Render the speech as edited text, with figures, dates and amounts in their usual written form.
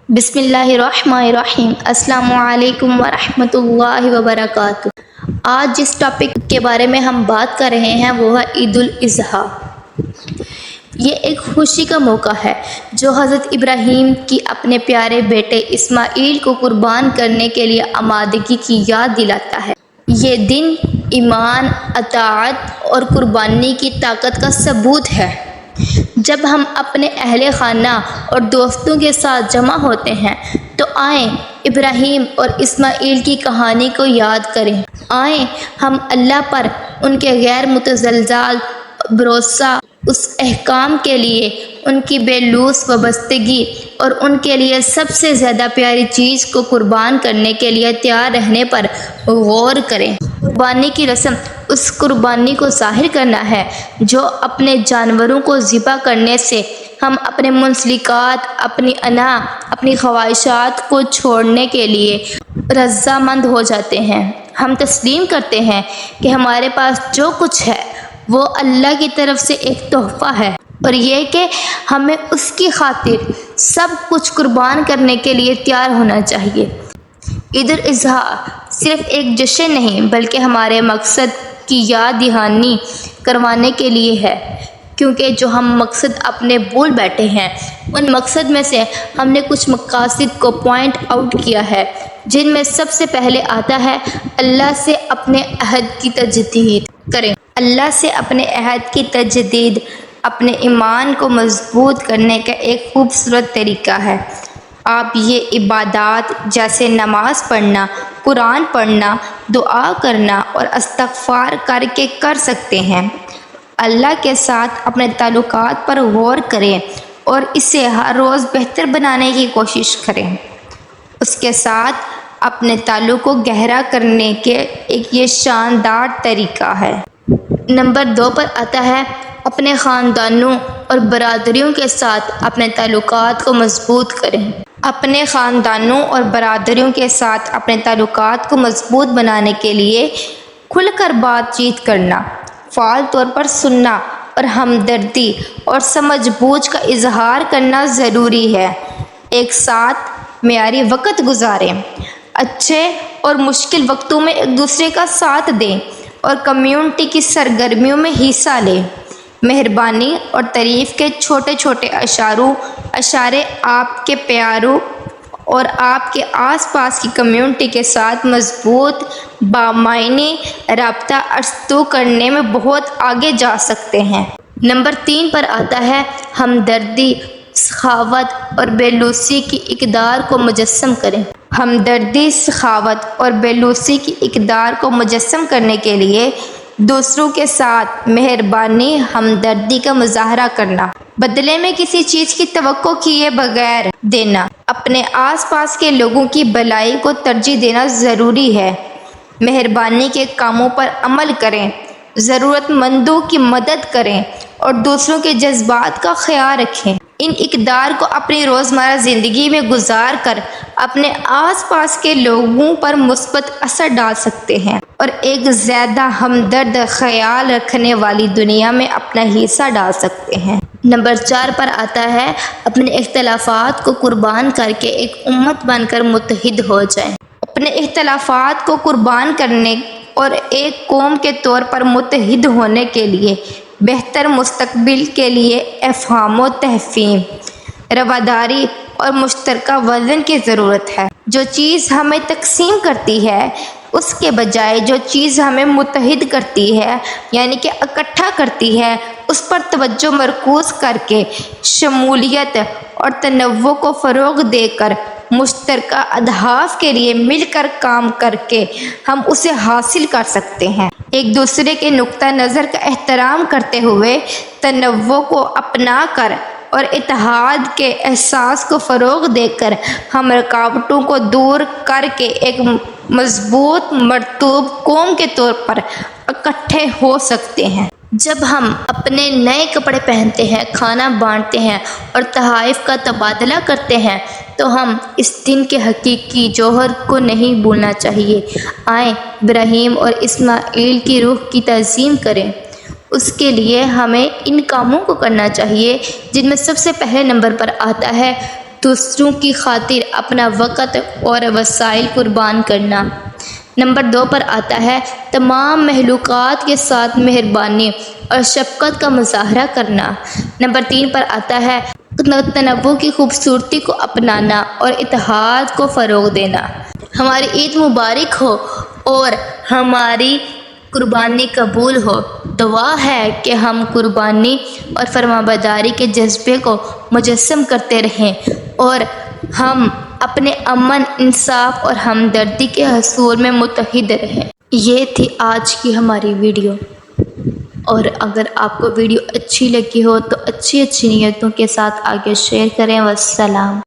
بسم اللہ الرحمن الرحیم۔ السلام علیکم ورحمۃ اللہ وبرکاتہ۔ آج جس ٹاپک کے بارے میں ہم بات کر رہے ہیں وہ ہے عید الاضحیٰ۔ یہ ایک خوشی کا موقع ہے جو حضرت ابراہیم کی اپنے پیارے بیٹے اسماعیل کو قربان کرنے کے لیے آمادگی کی یاد دلاتا ہے۔ یہ دن ایمان، اطاعت اور قربانی کی طاقت کا ثبوت ہے۔ جب ہم اپنے اہل خانہ اور دوستوں کے ساتھ جمع ہوتے ہیں تو آئیں ابراہیم اور اسماعیل کی کہانی کو یاد کریں۔ آئیں ہم اللہ پر ان کے غیر متزلزل بھروسہ، اس احکام کے لیے ان کی بے لوث وابستگی اور ان کے لیے سب سے زیادہ پیاری چیز کو قربان کرنے کے لیے تیار رہنے پر غور کریں۔ قربانی کی رسم اس قربانی کو ظاہر کرنا ہے جو اپنے جانوروں کو ذبح کرنے سے ہم اپنے منسلکات، اپنی انا، اپنی خواہشات کو چھوڑنے کے لیے رضامند ہو جاتے ہیں۔ ہم تسلیم کرتے ہیں کہ ہمارے پاس جو کچھ ہے وہ اللہ کی طرف سے ایک تحفہ ہے اور یہ کہ ہمیں اس کی خاطر سب کچھ قربان کرنے کے لیے تیار ہونا چاہیے۔ عید الاضحیٰ صرف ایک جشن نہیں بلکہ ہمارے مقصد کی یاد دہانی کروانے کے لیے ہے، کیونکہ جو ہم مقصد اپنے بھول بیٹھے ہیں ان مقصد میں سے ہم نے کچھ مقاصد کو پوائنٹ آؤٹ کیا ہے، جن میں سب سے پہلے آتا ہے اللہ سے اپنے عہد کی تجدید کریں۔ اللہ سے اپنے عہد کی تجدید اپنے ایمان کو مضبوط کرنے کا ایک خوبصورت طریقہ ہے۔ آپ یہ عبادات جیسے نماز پڑھنا، قرآن پڑھنا، دعا کرنا اور استغفار کر کے کر سکتے ہیں۔ اللہ کے ساتھ اپنے تعلقات پر غور کریں اور اسے ہر روز بہتر بنانے کی کوشش کریں۔ اس کے ساتھ اپنے تعلق کو گہرا کرنے کے ایک یہ شاندار طریقہ ہے۔ نمبر 2 پر آتا ہے اپنے خاندانوں اور برادریوں کے ساتھ اپنے تعلقات کو مضبوط کریں۔ اپنے خاندانوں اور برادریوں کے ساتھ اپنے تعلقات کو مضبوط بنانے کے لیے کھل کر بات چیت کرنا، فعال طور پر سننا اور ہمدردی اور سمجھ بوجھ کا اظہار کرنا ضروری ہے۔ ایک ساتھ معیاری وقت گزاریں، اچھے اور مشکل وقتوں میں ایک دوسرے کا ساتھ دیں اور کمیونٹی کی سرگرمیوں میں حصہ لیں۔ مہربانی اور تعریف کے چھوٹے چھوٹے اشارے آپ کے پیاروں اور آپ کے آس پاس کی کمیونٹی کے ساتھ مضبوط بامعنی رابطہ استو کرنے میں بہت آگے جا سکتے ہیں۔ نمبر 3 پر آتا ہے ہمدردی، سخاوت اور بے لوثی کی اقدار کو مجسم کریں۔ ہمدردی، سخاوت اور بے لوثی کی اقدار کو مجسم کرنے کے لیے دوسروں کے ساتھ مہربانی، ہمدردی کا مظاہرہ کرنا، بدلے میں کسی چیز کی توقع کیے بغیر دینا، اپنے آس پاس کے لوگوں کی بھلائی کو ترجیح دینا ضروری ہے۔ مہربانی کے کاموں پر عمل کریں، ضرورت مندوں کی مدد کریں اور دوسروں کے جذبات کا خیال رکھیں۔ ان اقدار کو اپنی روزمرہ زندگی میں گزار کر اپنے آس پاس کے لوگوں پر مثبت اثر ڈال سکتے ہیں اور ایک زیادہ ہمدرد خیال رکھنے والی دنیا میں اپنا حصہ ڈال سکتے ہیں۔ نمبر 4 پر آتا ہے اپنے اختلافات کو قربان کر کے ایک امت بن کر متحد ہو جائیں۔ اپنے اختلافات کو قربان کرنے اور ایک قوم کے طور پر متحد ہونے کے لیے بہتر مستقبل کے لیے افہام و تفہیم، رواداری اور مشترکہ وژن کی ضرورت ہے۔ جو چیز ہمیں تقسیم کرتی ہے اس کے بجائے جو چیز ہمیں متحد کرتی ہے یعنی کہ اکٹھا کرتی ہے اس پر توجہ مرکوز کر کے شمولیت اور تنوع کو فروغ دے کر مشترکہ اہداف کے لیے مل کر کام کر کے ہم اسے حاصل کر سکتے ہیں۔ ایک دوسرے کے نقطہ نظر کا احترام کرتے ہوئے تنوع کو اپنا کر اور اتحاد کے احساس کو فروغ دے کر ہم رکاوٹوں کو دور کر کے ایک مضبوط مرطوب قوم کے طور پر اکٹھے ہو سکتے ہیں۔ جب ہم اپنے نئے کپڑے پہنتے ہیں، کھانا بانٹتے ہیں اور تحائف کا تبادلہ کرتے ہیں تو ہم اس دن کے حقیقی جوہر کو نہیں بھولنا چاہیے۔ آئیں ابراہیم اور اسماعیل کی روح کی تعظیم کریں۔ اس کے لیے ہمیں ان کاموں کو کرنا چاہیے جن میں سب سے پہلے نمبر پر آتا ہے دوسروں کی خاطر اپنا وقت اور وسائل قربان کرنا۔ نمبر 2 پر آتا ہے تمام مخلوقات کے ساتھ مہربانی اور شفقت کا مظاہرہ کرنا۔ نمبر 3 پر آتا ہے تنوع کی خوبصورتی کو اپنانا اور اتحاد کو فروغ دینا۔ ہماری عید مبارک ہو اور ہماری قربانی قبول ہو۔ دعا ہے کہ ہم قربانی اور فرمانبرداری کے جذبے کو مجسم کرتے رہیں اور ہم اپنے امن، انصاف اور ہمدردی کے حصول میں متحد رہیں۔ یہ تھی آج کی ہماری ویڈیو، اور اگر آپ کو ویڈیو اچھی لگی ہو تو اچھی نیتوں کے ساتھ آگے شیئر کریں۔ والسلام۔